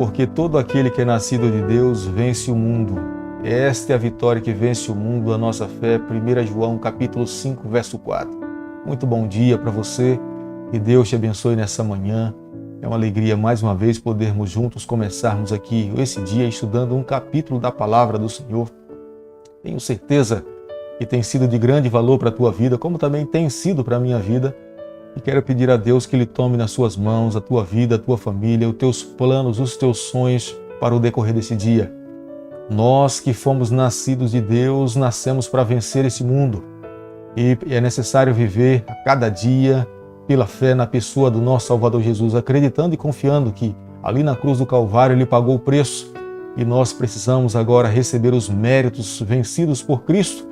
porque todo aquele que é nascido de Deus vence o mundo. Esta é a vitória que vence o mundo, a nossa fé. 1 João capítulo 5, verso 4. Muito bom dia para você, que Deus te abençoe nessa manhã. É uma alegria mais uma vez podermos juntos começarmos aqui esse dia estudando um capítulo da palavra do Senhor. Tenho certeza que tem sido de grande valor para a tua vida, como também tem sido para a minha vida. E quero pedir a Deus que Ele tome nas suas mãos a tua vida, a tua família, os teus planos, os teus sonhos para o decorrer desse dia. Nós que fomos nascidos de Deus, nascemos para vencer esse mundo. E é necessário viver a cada dia pela fé na pessoa do nosso Salvador Jesus, acreditando e confiando que ali na cruz do Calvário Ele pagou o preço e nós precisamos agora receber os méritos vencidos por Cristo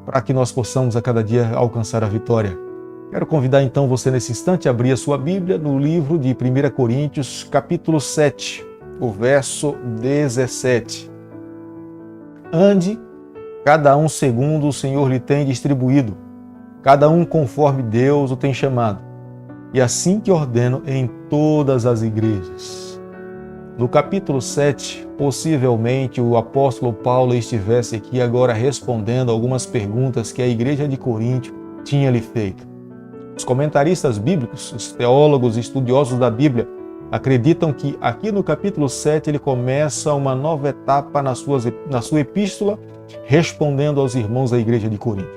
para que nós possamos a cada dia alcançar a vitória. Quero convidar então você nesse instante a abrir a sua Bíblia no livro de 1 Coríntios, capítulo 7, o verso 17. Ande, cada um segundo o Senhor lhe tem distribuído, cada um conforme Deus o tem chamado, e assim que ordeno em todas as igrejas. No capítulo 7, possivelmente o apóstolo Paulo estivesse aqui agora respondendo algumas perguntas que a igreja de Corinto tinha lhe feito. Os comentaristas bíblicos, os teólogos e estudiosos da Bíblia, acreditam que aqui no capítulo 7 ele começa uma nova etapa na sua epístola, respondendo aos irmãos da igreja de Corinto.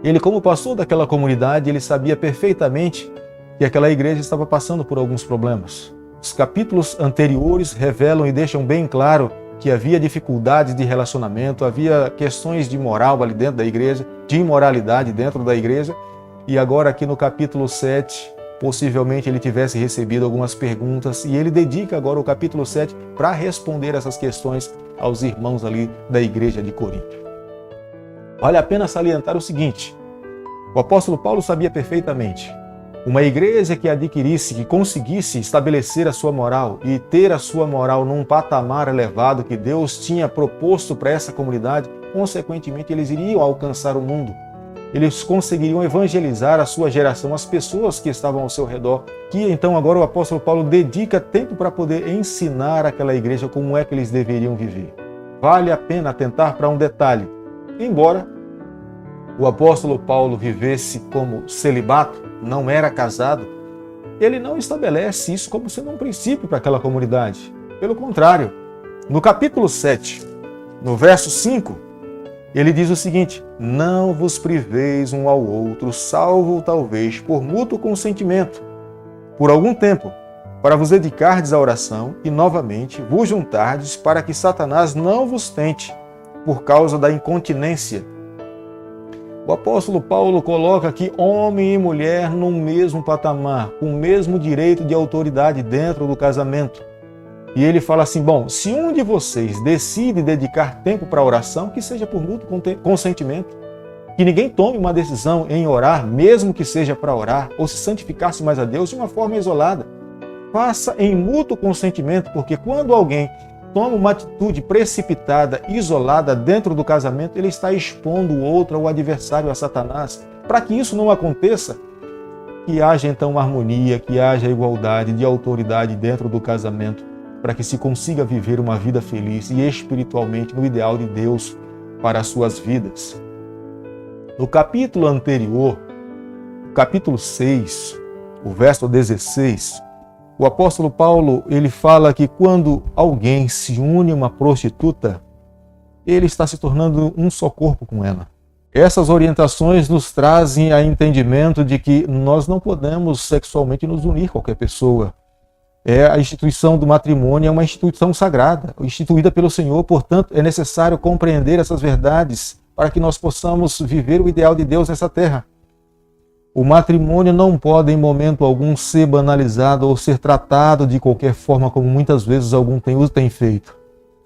Ele, como pastor daquela comunidade, ele sabia perfeitamente que aquela igreja estava passando por alguns problemas. Os capítulos anteriores revelam e deixam bem claro que havia dificuldades de relacionamento, havia questões de moral ali dentro da igreja, de imoralidade dentro da igreja, e agora aqui no capítulo 7, possivelmente ele tivesse recebido algumas perguntas e ele dedica agora o capítulo 7 para responder essas questões aos irmãos ali da igreja de Corinto. Vale a pena salientar o seguinte: o apóstolo Paulo sabia perfeitamente, uma igreja que adquirisse, que conseguisse estabelecer a sua moral e ter a sua moral num patamar elevado que Deus tinha proposto para essa comunidade, consequentemente eles iriam alcançar o mundo. Eles conseguiriam evangelizar a sua geração, as pessoas que estavam ao seu redor, que então agora o apóstolo Paulo dedica tempo para poder ensinar àquela igreja como é que eles deveriam viver. Vale a pena atentar para um detalhe. Embora o apóstolo Paulo vivesse como celibato, não era casado, ele não estabelece isso como sendo um princípio para aquela comunidade. Pelo contrário, no capítulo 7, no verso 5, ele diz o seguinte: não vos priveis um ao outro, salvo talvez por mútuo consentimento, por algum tempo, para vos dedicardes à oração e novamente vos juntardes para que Satanás não vos tente por causa da incontinência. O apóstolo Paulo coloca aqui homem e mulher no mesmo patamar, com o mesmo direito de autoridade dentro do casamento. E ele fala assim: bom, se um de vocês decide dedicar tempo para a oração, que seja por mútuo consentimento. Que ninguém tome uma decisão em orar, mesmo que seja para orar, ou se santificar-se mais a Deus de uma forma isolada. Faça em mútuo consentimento, porque quando alguém toma uma atitude precipitada, isolada dentro do casamento, ele está expondo o outro ao adversário, a Satanás. Para que isso não aconteça, que haja então harmonia, que haja igualdade de autoridade dentro do casamento, para que se consiga viver uma vida feliz e espiritualmente no ideal de Deus para as suas vidas. No capítulo anterior, capítulo 6, o verso 16, o apóstolo Paulo ele fala que quando alguém se une a uma prostituta, ele está se tornando um só corpo com ela. Essas orientações nos trazem a entendimento de que nós não podemos sexualmente nos unir a qualquer pessoa. A instituição do matrimônio é uma instituição sagrada, instituída pelo Senhor, portanto, é necessário compreender essas verdades para que nós possamos viver o ideal de Deus nessa terra. O matrimônio não pode, em momento algum, ser banalizado ou ser tratado de qualquer forma, como muitas vezes algum tem feito.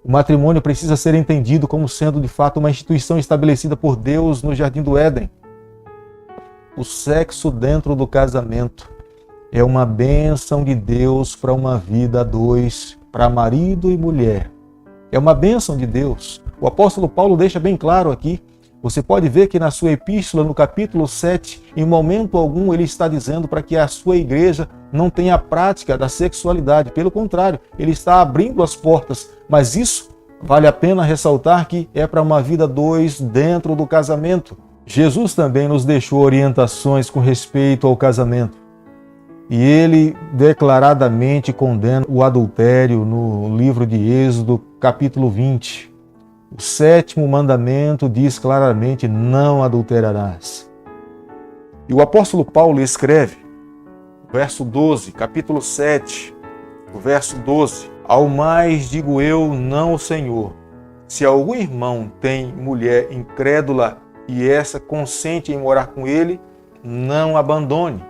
O matrimônio precisa ser entendido como sendo, de fato, uma instituição estabelecida por Deus no Jardim do Éden. O sexo dentro do casamento é uma bênção de Deus para uma vida a dois, para marido e mulher. É uma bênção de Deus. O apóstolo Paulo deixa bem claro aqui. Você pode ver que na sua epístola, no capítulo 7, em momento algum, ele está dizendo para que a sua igreja não tem a prática da sexualidade. Pelo contrário, ele está abrindo as portas. Mas isso vale a pena ressaltar que é para uma vida dois dentro do casamento. Jesus também nos deixou orientações com respeito ao casamento. E ele declaradamente condena o adultério no livro de Êxodo, capítulo 20. O 7º mandamento diz claramente: não adulterarás. E o apóstolo Paulo escreve, verso 12, capítulo 7, o verso 12: ao mais digo eu, não o Senhor, se algum irmão tem mulher incrédula e essa consente em morar com ele, não abandone.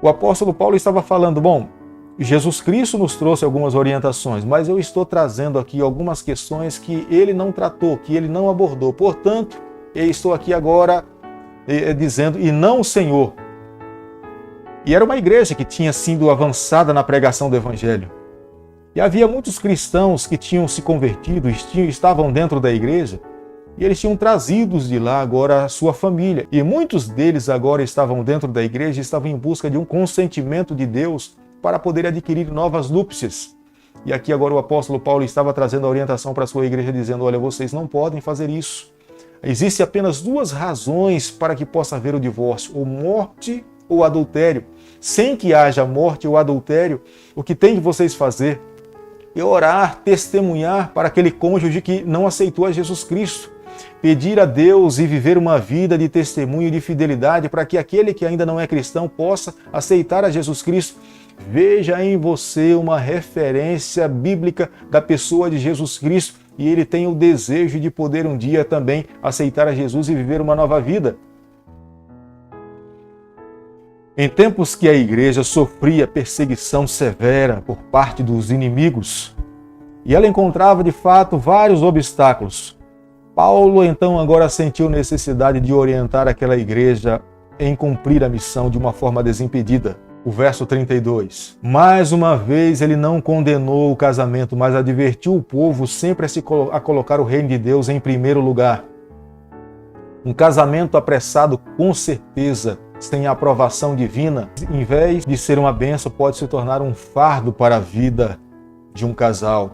O apóstolo Paulo estava falando, bom, Jesus Cristo nos trouxe algumas orientações, mas eu estou trazendo aqui algumas questões que ele não tratou, que ele não abordou. Portanto, eu estou aqui agora dizendo, e não o Senhor. E era uma igreja que tinha sido avançada na pregação do Evangelho. E havia muitos cristãos que tinham se convertido, estavam dentro da igreja, e eles tinham trazidos de lá agora a sua família. E muitos deles agora estavam dentro da igreja e estavam em busca de um consentimento de Deus para poder adquirir novas núpcias. E aqui agora o apóstolo Paulo estava trazendo a orientação para a sua igreja, dizendo, olha, vocês não podem fazer isso. Existem apenas duas razões para que possa haver o divórcio, ou morte ou adultério. Sem que haja morte ou adultério, o que tem de vocês fazer é orar, testemunhar para aquele cônjuge que não aceitou a Jesus Cristo. Pedir a Deus e viver uma vida de testemunho e de fidelidade para que aquele que ainda não é cristão possa aceitar a Jesus Cristo. Veja em você uma referência bíblica da pessoa de Jesus Cristo e ele tem o desejo de poder um dia também aceitar a Jesus e viver uma nova vida. Em tempos que a igreja sofria perseguição severa por parte dos inimigos e ela encontrava de fato vários obstáculos, Paulo então agora sentiu necessidade de orientar aquela igreja em cumprir a missão de uma forma desimpedida. O verso 32. Mais uma vez ele não condenou o casamento, mas advertiu o povo sempre a colocar o reino de Deus em primeiro lugar. Um casamento apressado, com certeza, sem a aprovação divina, em vez de ser uma bênção, pode se tornar um fardo para a vida de um casal.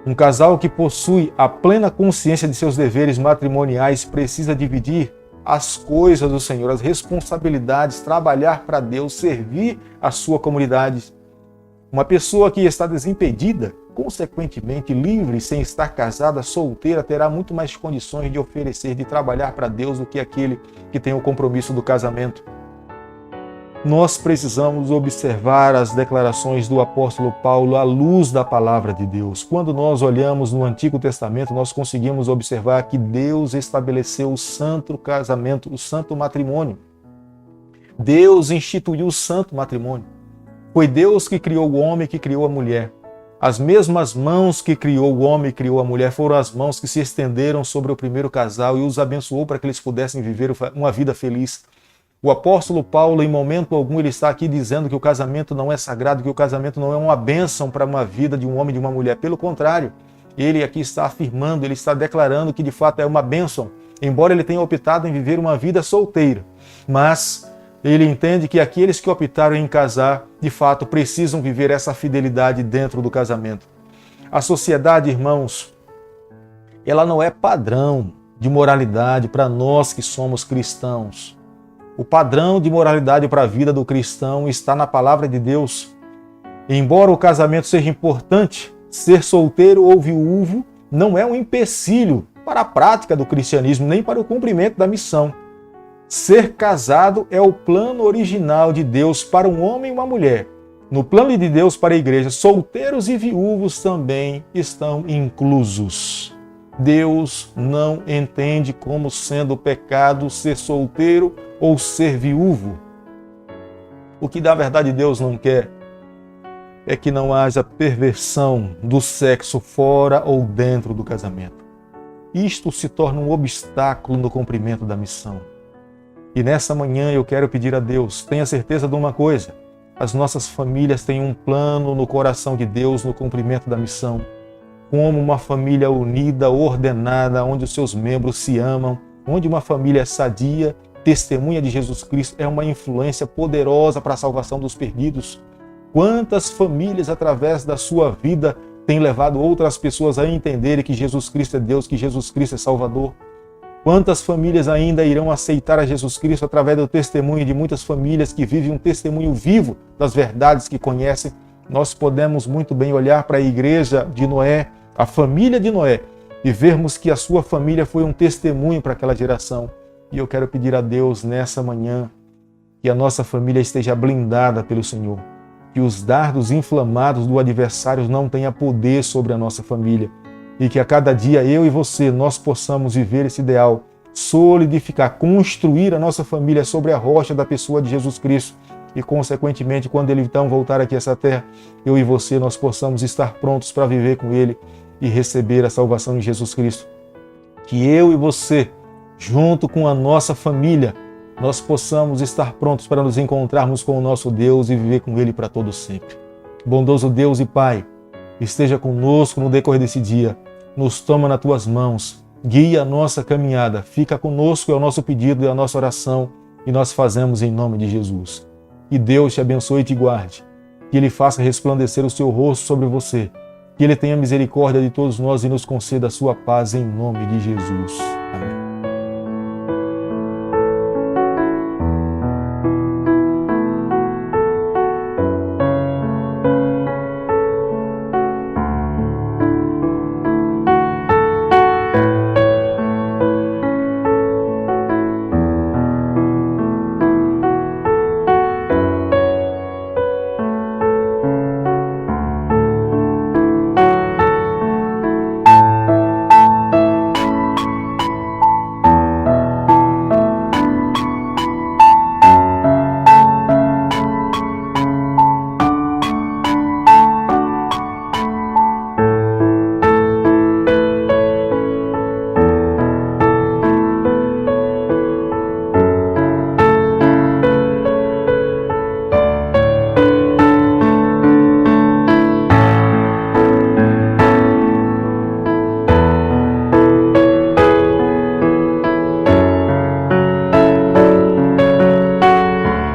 Um casal que possui a plena consciência de seus deveres matrimoniais precisa dividir as coisas do Senhor, as responsabilidades, trabalhar para Deus, servir a sua comunidade. Uma pessoa que está desimpedida, consequentemente livre, sem estar casada, solteira, terá muito mais condições de oferecer, de trabalhar para Deus do que aquele que tem o compromisso do casamento. Nós precisamos observar as declarações do apóstolo Paulo à luz da palavra de Deus. Quando nós olhamos no Antigo Testamento, nós conseguimos observar que Deus estabeleceu o santo casamento, o santo matrimônio. Deus instituiu o santo matrimônio. Foi Deus que criou o homem, que criou a mulher. As mesmas mãos que criou o homem e criou a mulher foram as mãos que se estenderam sobre o primeiro casal e os abençoou para que eles pudessem viver uma vida feliz. O apóstolo Paulo, em momento algum, ele está aqui dizendo que o casamento não é sagrado, que o casamento não é uma bênção para uma vida de um homem e de uma mulher. Pelo contrário, ele aqui está afirmando, ele está declarando que de fato é uma bênção, embora ele tenha optado em viver uma vida solteira. Mas ele entende que aqueles que optaram em casar, de fato, precisam viver essa fidelidade dentro do casamento. A sociedade, irmãos, ela não é padrão de moralidade para nós que somos cristãos. O padrão de moralidade para a vida do cristão está na palavra de Deus. Embora o casamento seja importante, ser solteiro ou viúvo não é um empecilho para a prática do cristianismo, nem para o cumprimento da missão. Ser casado é o plano original de Deus para um homem e uma mulher. No plano de Deus para a igreja, solteiros e viúvos também estão inclusos. Deus não entende como sendo pecado ser solteiro ou ser viúvo. O que na verdade Deus não quer é que não haja perversão do sexo fora ou dentro do casamento. Isto se torna um obstáculo no cumprimento da missão. E nessa manhã eu quero pedir a Deus, tenha certeza de uma coisa, as nossas famílias têm um plano no coração de Deus no cumprimento da missão. Como uma família unida, ordenada, onde os seus membros se amam, onde uma família sadia testemunha de Jesus Cristo é uma influência poderosa para a salvação dos perdidos. Quantas famílias, através da sua vida, têm levado outras pessoas a entenderem que Jesus Cristo é Deus, que Jesus Cristo é Salvador? Quantas famílias ainda irão aceitar a Jesus Cristo através do testemunho de muitas famílias que vivem um testemunho vivo das verdades que conhecem? Nós podemos muito bem olhar para a igreja de Noé, a família de Noé, e vermos que a sua família foi um testemunho para aquela geração. E eu quero pedir a Deus nessa manhã que a nossa família esteja blindada pelo Senhor, que os dardos inflamados do adversário não tenham poder sobre a nossa família, e que a cada dia eu e você, nós possamos viver esse ideal, solidificar, construir a nossa família sobre a rocha da pessoa de Jesus Cristo, e consequentemente, quando Ele então voltar aqui a essa terra, eu e você, nós possamos estar prontos para viver com Ele e receber a salvação em Jesus Cristo. Que eu e você, junto com a nossa família, nós possamos estar prontos para nos encontrarmos com o nosso Deus e viver com Ele para todo sempre. Bondoso Deus e Pai, esteja conosco no decorrer desse dia, nos toma nas Tuas mãos, guia a nossa caminhada, fica conosco, é o nosso pedido, é a nossa oração, e nós fazemos em nome de Jesus. Que Deus te abençoe e te guarde, que Ele faça resplandecer o seu rosto sobre você, que Ele tenha misericórdia de todos nós e nos conceda a sua paz em nome de Jesus. Amém.